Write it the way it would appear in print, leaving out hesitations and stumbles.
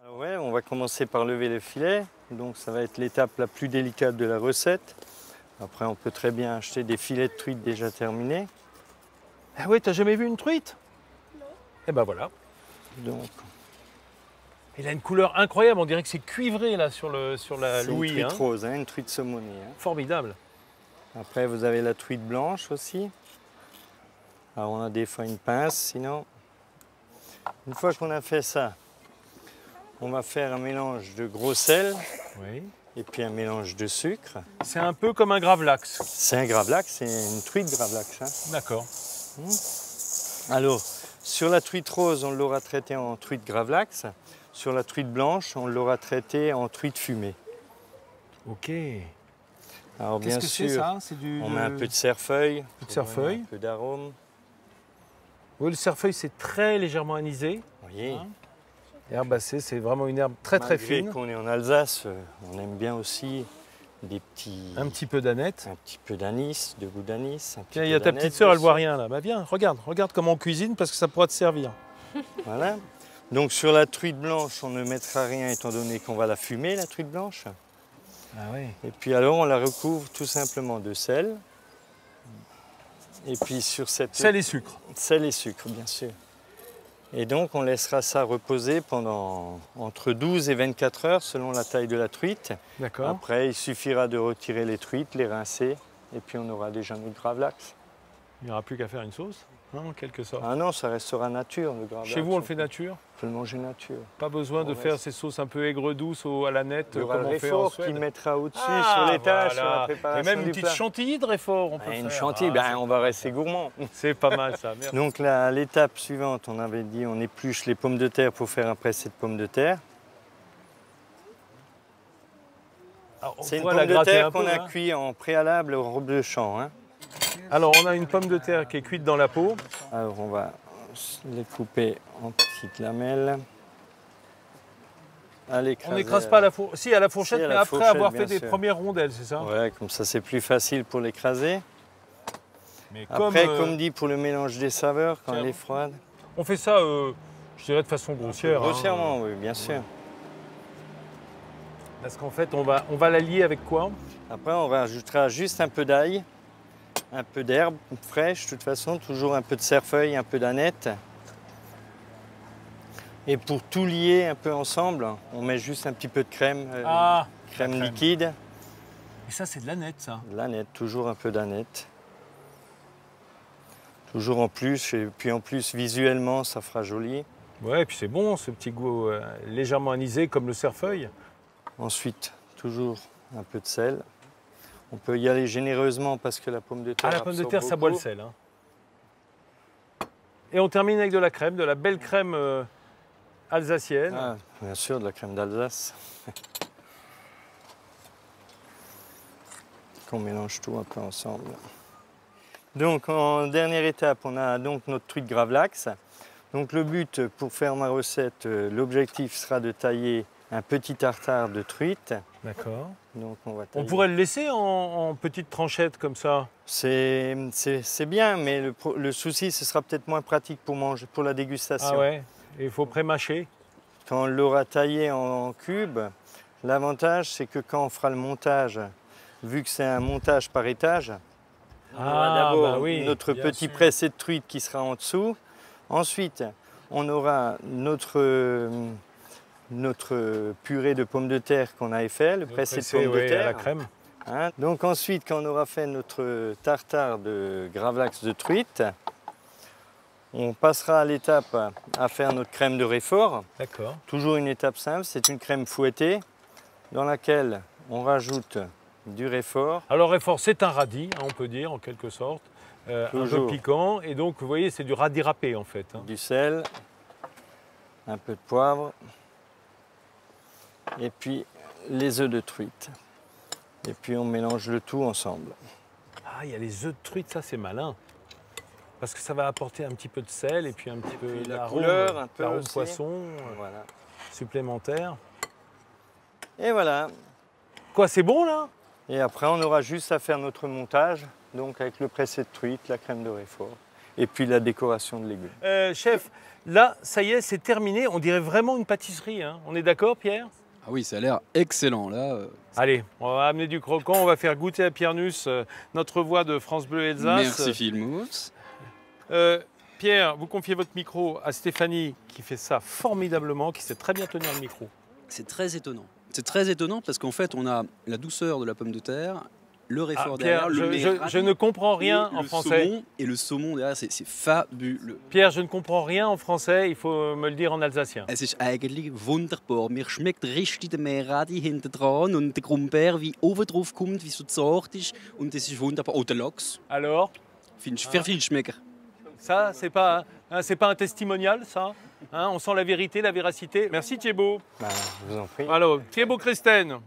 Alors ouais, on va commencer par lever le filet. Donc ça va être l'étape la plus délicate de la recette. Après, on peut très bien acheter des filets de truite déjà terminés. Ah ouais, t'as jamais vu une truite? Non. Eh ben voilà. Donc, Il a une couleur incroyable, on dirait que c'est cuivré là sur la c'est une louis. truite rose, hein, une truite saumonée. Hein. Formidable. Après, vous avez la truite blanche aussi. Alors, on a des fois une pince, sinon. Une fois qu'on a fait ça, on va faire un mélange de gros sel Oui. et puis un mélange de sucre. C'est un peu comme un gravlax. C'est un gravlax, c'est une truite gravlax. Hein. D'accord. Alors, sur la truite rose, on l'aura traitée en truite gravlax. Sur la truite blanche, on l'aura traitée en truite fumée. Ok. Alors, bien Qu'est-ce que c'est sûr, ça? C'est du. on met un peu de cerfeuil, peu de cerfeuil. un peu d'arôme. Oui, le cerfeuil c'est très légèrement anisé. Vous voyez, Hein. Herbacée, c'est vraiment une herbe très très malgré fine. qu'on est en Alsace, on aime bien aussi des petits, Un petit peu d'aneth. un petit peu d'anis, de goût d'anis. un petit Tiens, il peu y a ta d'aneth petite sœur, elle aussi. voit rien là. Bah viens, regarde comment on cuisine parce que ça pourra te servir. Voilà. Donc sur la truite blanche, on ne mettra rien étant donné qu'on va la fumer, la truite blanche. Ah oui. Et puis alors, on la recouvre tout simplement de sel. Et puis sur cette... Sel et sucre. Sel et sucre, bien sûr. Et donc, on laissera ça reposer pendant entre 12 et 24 heures selon la taille de la truite. D'accord. Après, il suffira de retirer les truites, les rincer, et puis on aura déjà notre gravlax. Il n'y aura plus qu'à faire une sauce, hein, en quelque sorte. Ah non, ça restera nature, le gravlax. Chez vous, on le fait nature. On peut le manger nature. Pas besoin de Ouais, faire ces sauces un peu aigres douces à la nette Il y aura comme le on fait en réfort qui Suède. mettra au-dessus Ah, sur l'étage, sur la voilà. préparation Et même une du petite plat. chantilly de réfort, on peut Une faire. chantilly, Ah, on va rester gourmand. c'est pas mal ça, merci. Donc l'étape suivante, on avait dit on épluche les pommes de terre pour faire un pressé de pommes de terre. Alors, on C'est une pourrait pomme la de gratter terre un qu'on peu, a hein. cuit en préalable au robe de champ. Hein. Alors, on a une pomme de terre qui est cuite dans la peau. Alors on va les couper en petites lamelles. À On l'écraser. n'écrase pas à la fourchette. Si, à la fourchette, Si, à mais la après fourchette, avoir bien fait des sûr. premières rondelles, c'est ça? Ouais, comme ça c'est plus facile pour l'écraser. Mais Après, comme, comme dit, pour le mélange des saveurs, quand tiens, elle est froide. on fait ça, je dirais de façon grossière. Hein. Grossièrement, oui, bien sûr. Parce qu'en fait, on va la lier avec quoi? Après, on rajoutera juste un peu d'ail, un peu d'herbe fraîche, de toute façon, toujours un peu de cerfeuil, un peu d'aneth. Et pour tout lier un peu ensemble, on met juste un petit peu de crème, Ah, crème la crème. liquide. Et ça, c'est de la nette, ça. De l'aneth, toujours un peu d'aneth. Toujours en plus, et puis en plus, visuellement, ça fera joli. Ouais, et puis c'est bon, ce petit goût légèrement anisé comme le cerfeuil. Ensuite, toujours un peu de sel. On peut y aller généreusement parce que la pomme de terre Ah, la pomme de absorbe terre, ça boit le beaucoup. sel. Hein. Et on termine avec de la crème, de la belle crème alsacienne. Ah, bien sûr, de la crème d'Alsace. Qu'on mélange tout un peu ensemble. Donc en dernière étape, on a donc notre truite gravlax. Donc le but pour faire ma recette, l'objectif sera de tailler un petit tartare de truite. D'accord. Donc on va On tailler. pourrait le laisser en petites tranchettes comme ça. C'est bien, mais le souci, ce sera peut-être moins pratique pour manger, pour la dégustation. Ah ouais. Et il faut pré-mâcher. Quand on l'aura taillé en cubes, l'avantage, c'est que quand on fera le montage, vu que c'est un montage par étage, on aura d'abord bah oui, notre bien petit sûr. pressé de truite qui sera en dessous. Ensuite, on aura notre purée de pommes de terre qu'on avait fait, le pressé de pommes de à terre. la crème. Hein. Donc ensuite, quand on aura fait notre tartare de gravlax de truite, on passera à l'étape à faire notre crème de réfort. D'accord. Toujours une étape simple, c'est une crème fouettée dans laquelle on rajoute du réfort. Alors réfort, c'est un radis, hein, on peut dire en quelque sorte, un peu Toujours. piquant. Et donc vous voyez, c'est du radis râpé en fait. Hein. Du sel, un peu de poivre, et puis les œufs de truite. Et puis on mélange le tout ensemble. Ah, il y a les œufs de truite, ça c'est malin. Parce que ça va apporter un petit peu de sel et puis un petit peu la d'arôme, couleur, un peu l'arôme aussi. poisson Voilà. supplémentaire. Et voilà. Quoi, c'est bon là? Et après, on aura juste à faire notre montage, donc avec le pressé de truite, la crème de réfort. et puis la décoration de légumes. Chef, là, ça y est, c'est terminé. On dirait vraiment une pâtisserie, hein. On est d'accord, Pierre? Ah oui, ça a l'air excellent là. Allez, on va amener du croquant, on va faire goûter à Pierre Nuss notre voix de France Bleu Alsace. Merci Filmous. Pierre, vous confiez votre micro à Stéphanie qui fait ça formidablement, qui sait très bien tenir le micro. C'est très étonnant. C'est très étonnant parce qu'en fait, on a la douceur de la pomme de terre, le réfort Pierre, derrière, je ne comprends rien en français. Et le saumon derrière, c'est fabuleux. Pierre, je ne comprends rien en français, il faut me le dire en alsacien. Es ist eigentlich wunderbar. Mir schmeckt richtig der Meerradi hinten dran und der Grumper, wie oben drauf kommt, wie so zart ist. Und das ist wunderbar. Oh, der Lachs. Alors, Finde ich viel schmecker. ça, c'est pas un testimonial, ça, hein, on sent la vérité, la véracité. Merci Thibaut. Ben, je vous en prie. Alors, Thibaut Christen.